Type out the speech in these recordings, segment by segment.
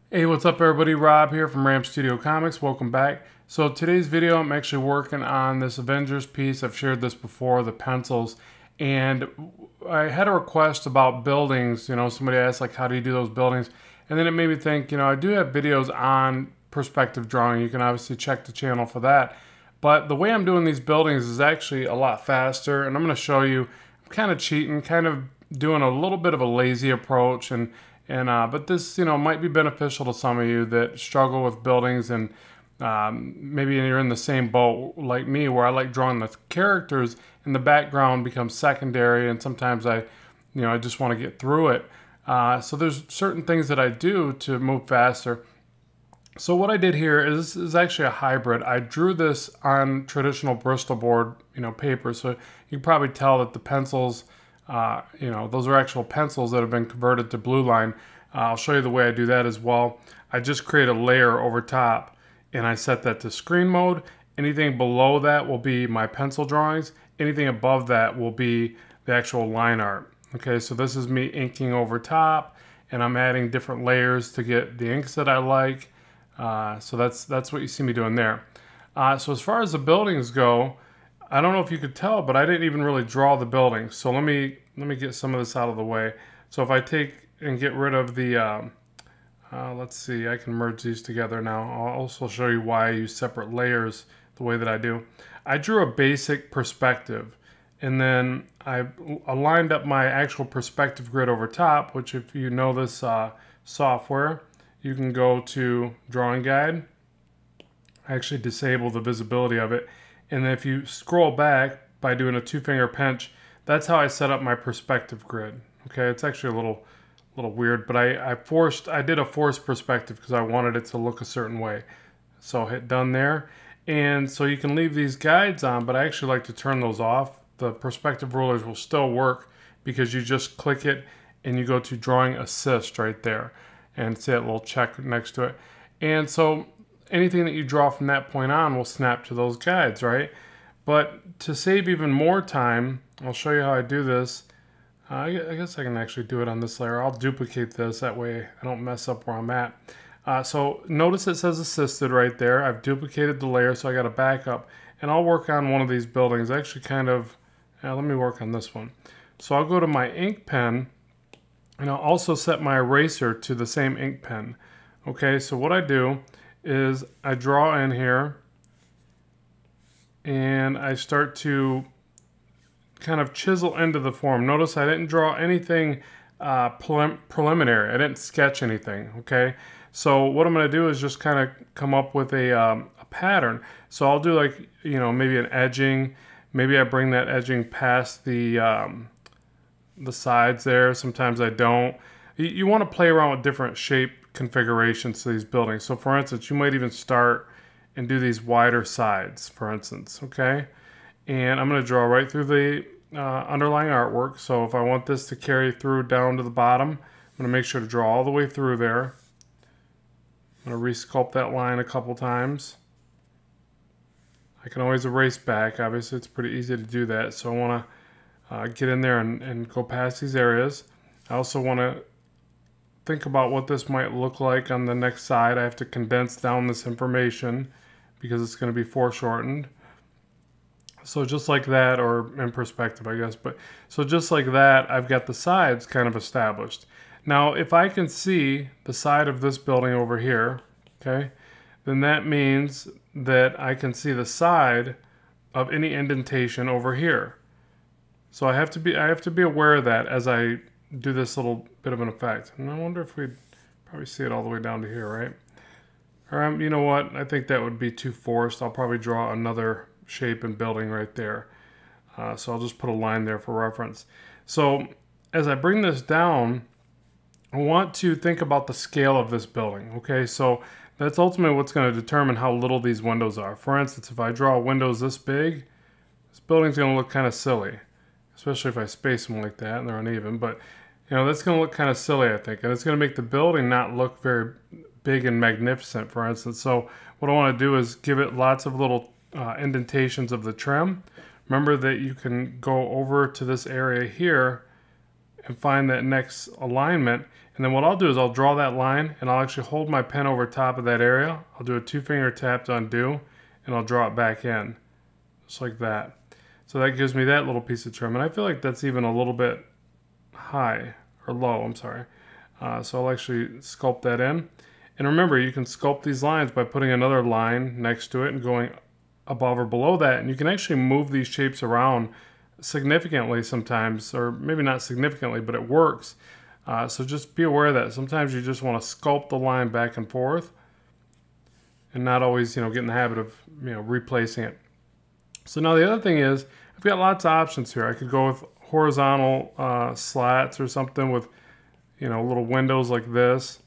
Hey, what's up everybody? Rob here from Ram Studio Comics. Welcome back. So today's video, I'm actually working on this Avengers piece. I've shared this before, the pencils. And I had a request about buildings. Somebody asked like, how do you do those buildings? And then it made me think, I do have videos on perspective drawing. You can obviously check the channel for that. But the way I'm doing these buildings is actually a lot faster. And I'm going to show you, I'm kind of cheating, kind of doing a little bit of a lazy approach. But this, might be beneficial to some of you that struggle with buildings and maybe you're in the same boat like me where I like drawing the characters and the background becomes secondary and sometimes I just want to get through it. So there's certain things that I do to move faster. So what I did here is actually a hybrid. I drew this on traditional Bristol board, paper. So you can probably tell that the pencils, those are actual pencils that have been converted to blue line. I'll show you the way I do that as well. I just create a layer over top and I set that to screen mode. Anything below that will be my pencil drawings. Anything above that will be the actual line art. Okay, so this is me inking over top and I'm adding different layers to get the inks that I like. So that's what you see me doing there. So as far as the buildings go, I don't know if you could tell, but I didn't even really draw the buildings. So let me get some of this out of the way. So if I take and get rid of the, let's see, I can merge these together now. I'll also show you why I use separate layers the way that I do. I drew a basic perspective and then I aligned up my actual perspective grid over top, which if you know this software, you can go to drawing guide. I actually disable the visibility of it. And then if you scroll back by doing a two-finger pinch, that's how I set up my perspective grid. Okay, it's actually a little weird, but I did a forced perspective because I wanted it to look a certain way. So I'll hit done there. And so you can leave these guides on, but I actually like to turn those off. The perspective rulers will still work because you just click it and you go to drawing assist right there and see that little check next to it. And so anything that you draw from that point on will snap to those guides, right? But to save even more time, I'll show you how I do this. I guess I can actually do it on this layer. I'll duplicate this, that way I don't mess up where I'm at. So notice it says assisted right there. I've duplicated the layer, so I got a backup. And I'll work on one of these buildings. Actually let me work on this one. So I'll go to my ink pen, and I'll also set my eraser to the same ink pen. Okay, so what I do is I draw in here and I start to kind of chisel into the form. Notice I didn't draw anything preliminary. I didn't sketch anything, okay? So what I'm going to do is just kind of come up with a pattern. So I'll do like, maybe an edging. Maybe I bring that edging past the sides there. Sometimes I don't. You want to play around with different shape configurations to these buildings. So for instance, you might even start and do these wider sides, for instance, okay? And I'm going to draw right through the underlying artwork. So if I want this to carry through down to the bottom, I'm going to make sure to draw all the way through there. I'm going to resculpt that line a couple times. I can always erase back. Obviously, it's pretty easy to do that. So I want to get in there and go past these areas. I also want to think about what this might look like on the next side. I have to condense down this information because it's going to be foreshortened. So just like that, or in perspective, I guess. But so just like that, I've got the sides kind of established. Now, if I can see the side of this building over here, okay, then that means that I can see the side of any indentation over here. So I have to be aware of that as I do this little bit of an effect. And I wonder if we'd probably see it all the way down to here, right? Or you know what? I think that would be too forced. I'll probably draw another shape and building right there. So I'll just put a line there for reference. So as I bring this down, I want to think about the scale of this building. Okay, so that's ultimately what's going to determine how little these windows are. For instance, if I draw windows this big, this building's going to look kind of silly, especially if I space them like that and they're uneven. But that's going to look kind of silly, I think, and it's going to make the building not look very big and magnificent, for instance. So what I want to do is give it lots of little indentations of the trim. Remember that you can go over to this area here and find that next alignment. And then what I'll do is I'll draw that line, and I'll actually hold my pen over top of that area. I'll do a 2-finger tap to undo, and I'll draw it back in, just like that. So that gives me that little piece of trim, and I feel like that's even a little bit high, or low, I'm sorry. So I'll actually sculpt that in. And remember, you can sculpt these lines by putting another line next to it and going above or below that, and you can actually move these shapes around significantly sometimes, or maybe not significantly, but it works. So just be aware of that. Sometimes you just want to sculpt the line back and forth and not always, get in the habit of, replacing it. So now the other thing is, I've got lots of options here. I could go with horizontal slats or something with, little windows like this.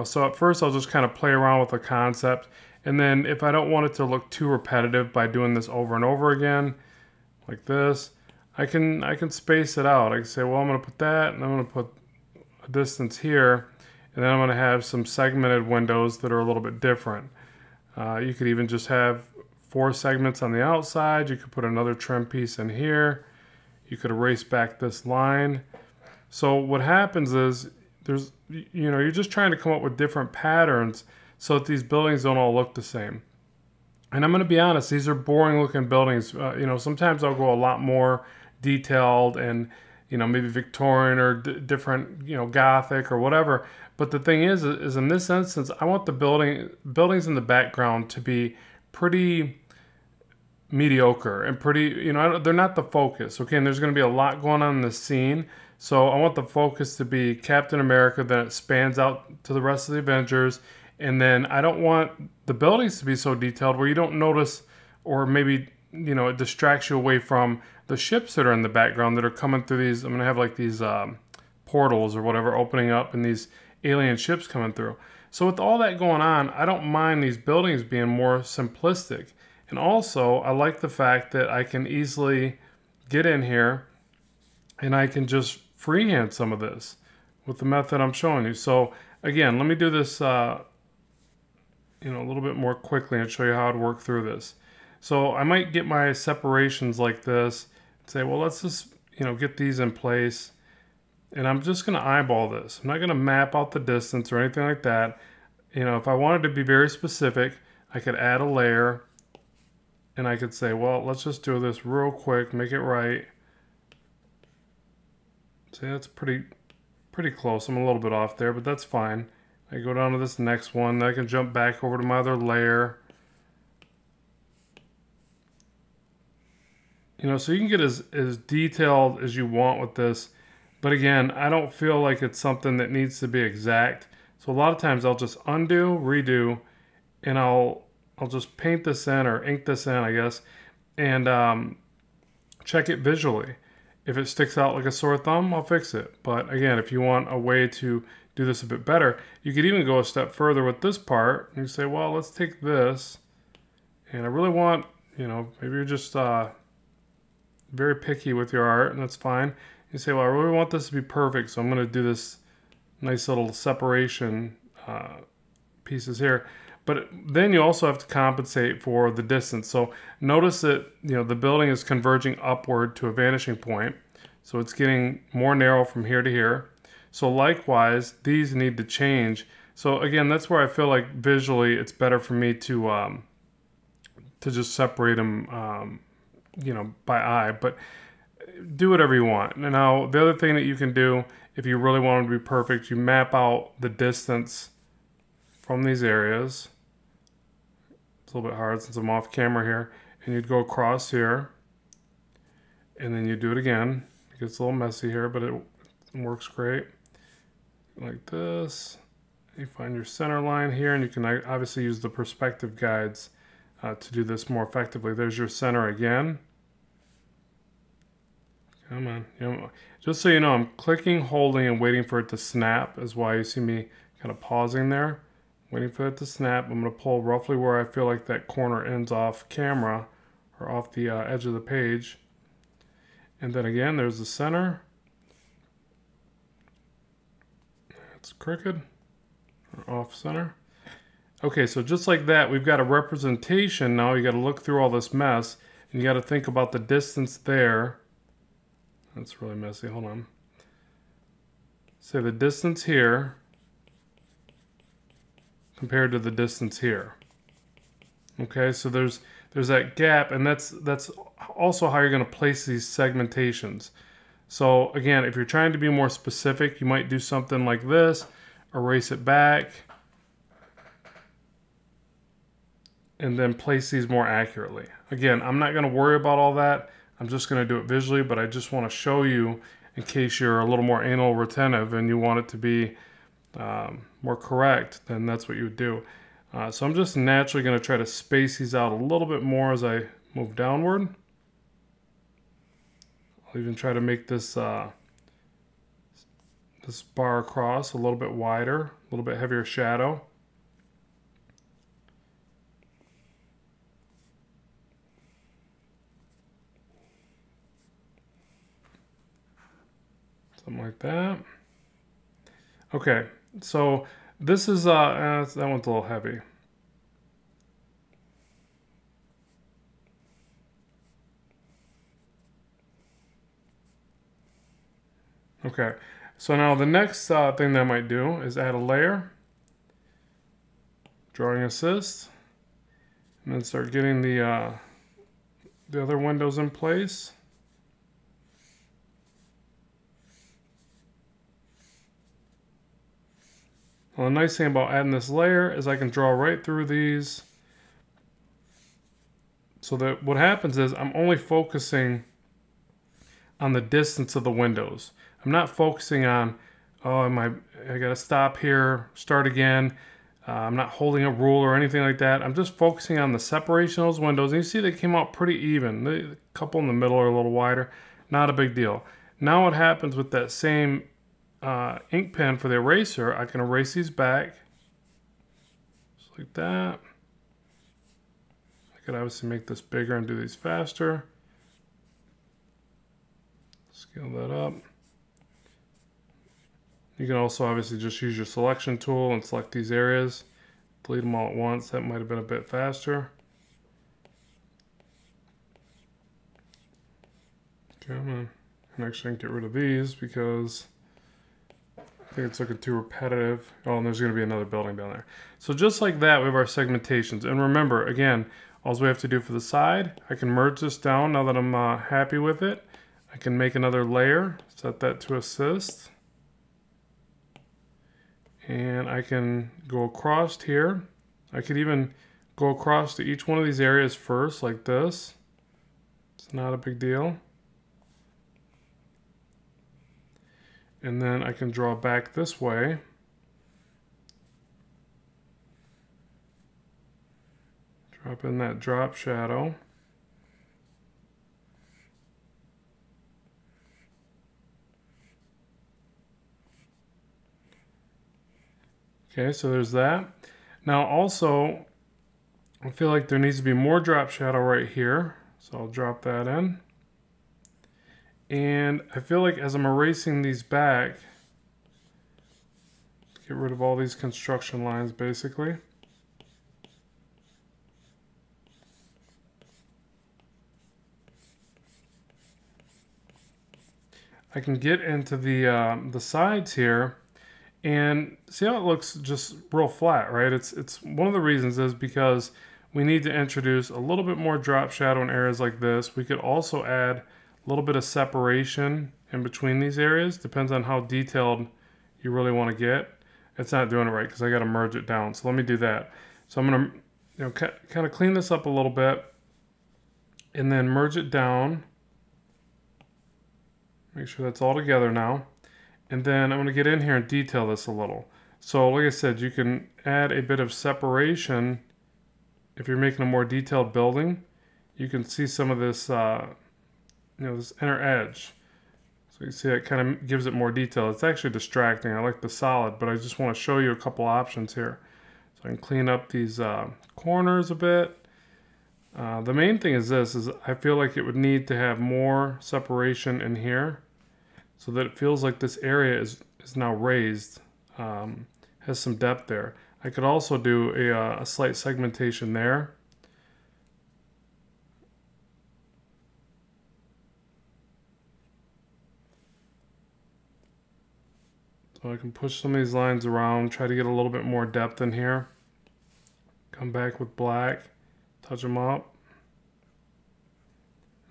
So at first I'll just kind of play around with the concept. And then if I don't want it to look too repetitive by doing this over and over again, like this, I can space it out. I can say, well, I'm going to put that, and I'm going to put a distance here, and then I'm going to have some segmented windows that are a little bit different. You could even just have 4 segments on the outside. You could put another trim piece in here. You could erase back this line. So what happens is you're just trying to come up with different patterns so that these buildings don't all look the same. And I'm going to be honest, these are boring looking buildings. Sometimes I'll go a lot more detailed and, maybe Victorian or different, Gothic or whatever. But the thing is in this instance, I want the buildings in the background to be pretty mediocre and pretty, they're not the focus. Okay, and there's going to be a lot going on in the scene. So I want the focus to be Captain America, then it spans out to the rest of the Avengers. And then I don't want the buildings to be so detailed where you don't notice, or maybe, it distracts you away from the ships that are in the background that are coming through these. I'm going to have like these portals or whatever opening up and these alien ships coming through. So with all that going on, I don't mind these buildings being more simplistic. And also, I like the fact that I can easily get in here and I can just freehand some of this with the method I'm showing you. So again, let me do this a little bit more quickly and show you how I'd work through this. So I might get my separations like this, say, well, let's just, get these in place. And I'm just going to eyeball this. I'm not going to map out the distance or anything like that. If I wanted to be very specific, I could add a layer and I could say, well, let's just do this real quick, make it right. See, that's pretty close. I'm a little bit off there, but that's fine. I go down to this next one. Then I can jump back over to my other layer. So you can get as detailed as you want with this. But again, I don't feel like it's something that needs to be exact. So a lot of times I'll just undo, redo, and I'll just paint this in or ink this in, I guess, and check it visually. If it sticks out like a sore thumb, I'll fix it. But again, if you want a way to do this a bit better, you could even go a step further with this part. And you say, well, let's take this, and I really want, maybe you're just very picky with your art, and that's fine. You say, well, I really want this to be perfect, so I'm going to do this nice little separation pieces here. But then you also have to compensate for the distance. So notice that the building is converging upward to a vanishing point. So it's getting more narrow from here to here. So likewise, these need to change. So again, that's where I feel like visually it's better for me to just separate them, by eye. But do whatever you want. Now, the other thing that you can do, if you really want them to be perfect, you map out the distance from these areas. It's a little bit hard since I'm off camera here. And you'd go across here. And then you do it again. It gets a little messy here, but it works great. Like this. You find your center line here, and you can obviously use the perspective guides to do this more effectively. There's your center again. Come on. Just so you know, I'm clicking, holding, and waiting for it to snap is why you see me kind of pausing there. Waiting for it to snap. I'm going to pull roughly where I feel like that corner ends off camera or off the edge of the page. And then again, there's the center. It's crooked or off center. Okay, so just like that, we've got a representation. Now you got to look through all this mess and you got to think about the distance there. That's really messy. Hold on. say the distance here compared to the distance here. Okay, so there's that gap, and that's also how you're going to place these segmentations. So again, if you're trying to be more specific, you might do something like this, erase it back, and then place these more accurately. Again, I'm not going to worry about all that. I'm just going to do it visually, but I just want to show you in case you're a little more anal retentive and you want it to be more correct, then that's what you would do. So I'm just naturally going to try to space these out a little bit more as I move downward. I'll even try to make this this bar across a little bit wider, a little bit heavier shadow. Something like that. Okay, so this is that one's a little heavy. Okay, so now the next thing that I might do is add a layer, drawing assist, and then start getting the other windows in place. Well, the nice thing about adding this layer is I can draw right through these, so that what happens is I'm only focusing on the distance of the windows. I'm not focusing on, oh, I gotta stop here, start again. I'm not holding a rule or anything like that. I'm just focusing on the separation of those windows. And you see they came out pretty even. The couple in the middle are a little wider. Not a big deal. Now what happens with that same ink pen for the eraser, I can erase these back. Just like that. I could obviously make this bigger and do these faster. Scale that up. You can also obviously just use your selection tool and select these areas. Delete them all at once. That might have been a bit faster. Okay, I'm actually going to get rid of these because I think it's looking too repetitive. Oh, and there's going to be another building down there. So just like that, we have our segmentations. And remember, again, all we have to do for the side, I can merge this down now that I'm happy with it. I can make another layer, set that to assist. And I can go across here. I could even go across to each one of these areas first, like this. It's not a big deal. And then I can draw back this way. Drop in that drop shadow. Okay, so there's that. Now also, I feel like there needs to be more drop shadow right here. So I'll drop that in. And I feel like as I'm erasing these back, get rid of all these construction lines basically. I can get into the sides here and see how it looks just real flat, right? It's one of the reasons is because we need to introduce a little bit more drop shadow in areas like this. We could also add a little bit of separation in between these areas. Depends on how detailed you really want to get. It's not doing it right because I got to merge it down. So let me do that. So I'm going to kind of clean this up a little bit and then merge it down. Make sure that's all together now. And then I'm going to get in here and detail this a little. So like I said, you can add a bit of separation. If you're making a more detailed building, you can see some of this, this inner edge. So you see it kind of gives it more detail. It's actually distracting. I like the solid, but I just want to show you a couple options here. So I can clean up these corners a bit. The main thing is this, is I feel like it would need to have more separation in here so that it feels like this area is now raised, has some depth there. I could also do a slight segmentation there. So I can push some of these lines around, try to get a little bit more depth in here. Come back with black, touch them up.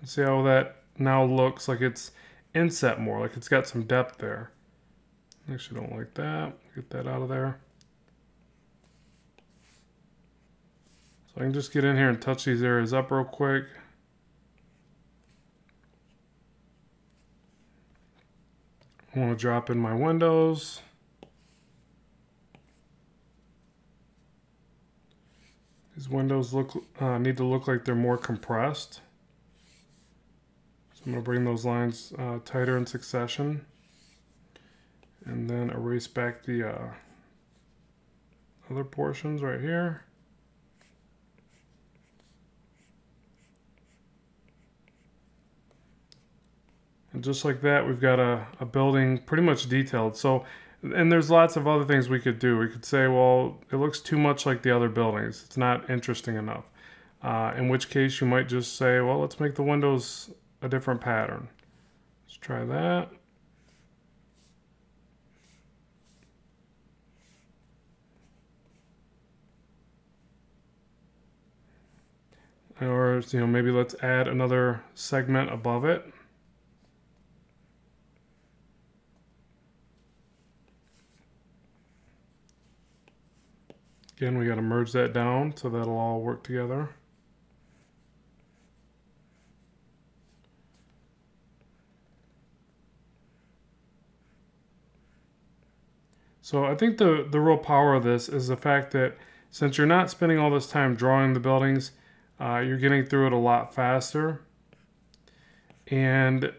And see how that now looks like it's inset more, like it's got some depth there. Actually don't like that. Get that out of there. So I can just get in here and touch these areas up real quick. I want to drop in my windows. These windows need to look like they're more compressed. So I'm going to bring those lines tighter in succession. And then erase back the other portions right here. And just like that, we've got a building pretty much detailed. So, and there's lots of other things we could do. We could say, well, it looks too much like the other buildings. It's not interesting enough. In which case you might just say, well, let's make the windows a different pattern. Let's try that. Or, you know, maybe let's add another segment above it. Again, we got to merge that down so that'll all work together. So I think the real power of this is the fact that since you're not spending all this time drawing the buildings, you're getting through it a lot faster. And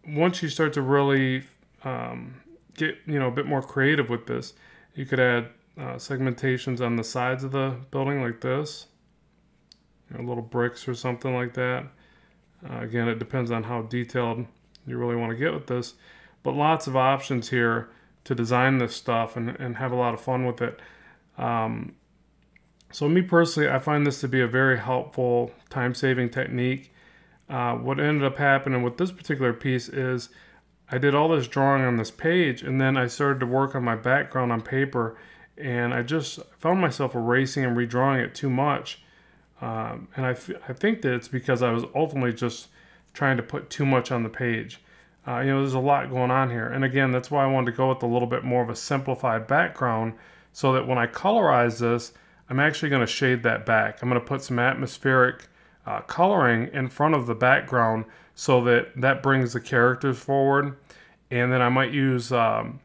once you start to really get a bit more creative with this, you could add segmentations on the sides of the building like this, little bricks or something like that. Again, it depends on how detailed you really want to get with this, but lots of options here to design this stuff and have a lot of fun with it. So me personally, I find this to be a very helpful time-saving technique. What ended up happening with this particular piece is I did all this drawing on this page, and then I started to work on my background on paper, and I just found myself erasing and redrawing it too much. And I think that it's because I was ultimately just trying to put too much on the page. There's a lot going on here. And again, that's why I wanted to go with a little bit more of a simplified background so that when I colorize this, I'm actually going to shade that back. I'm going to put some atmospheric coloring in front of the background so that brings the characters forward. And then I might use, some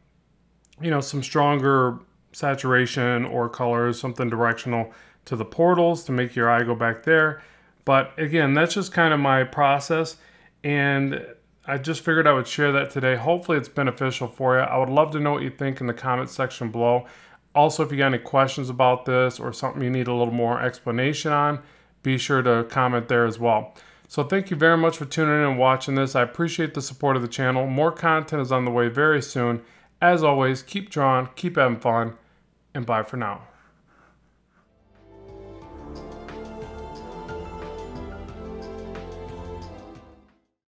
stronger saturation or colors, something directional to the portals to make your eye go back there. But again, that's just kind of my process, and I just figured I would share that today. Hopefully it's beneficial for you. I would love to know what you think in the comments section below. Also, if you got any questions about this or something you need a little more explanation on, be sure to comment there as well. So thank you very much for tuning in and watching this. I appreciate the support of the channel. More content is on the way very soon. As always, keep drawing, keep having fun, and bye for now.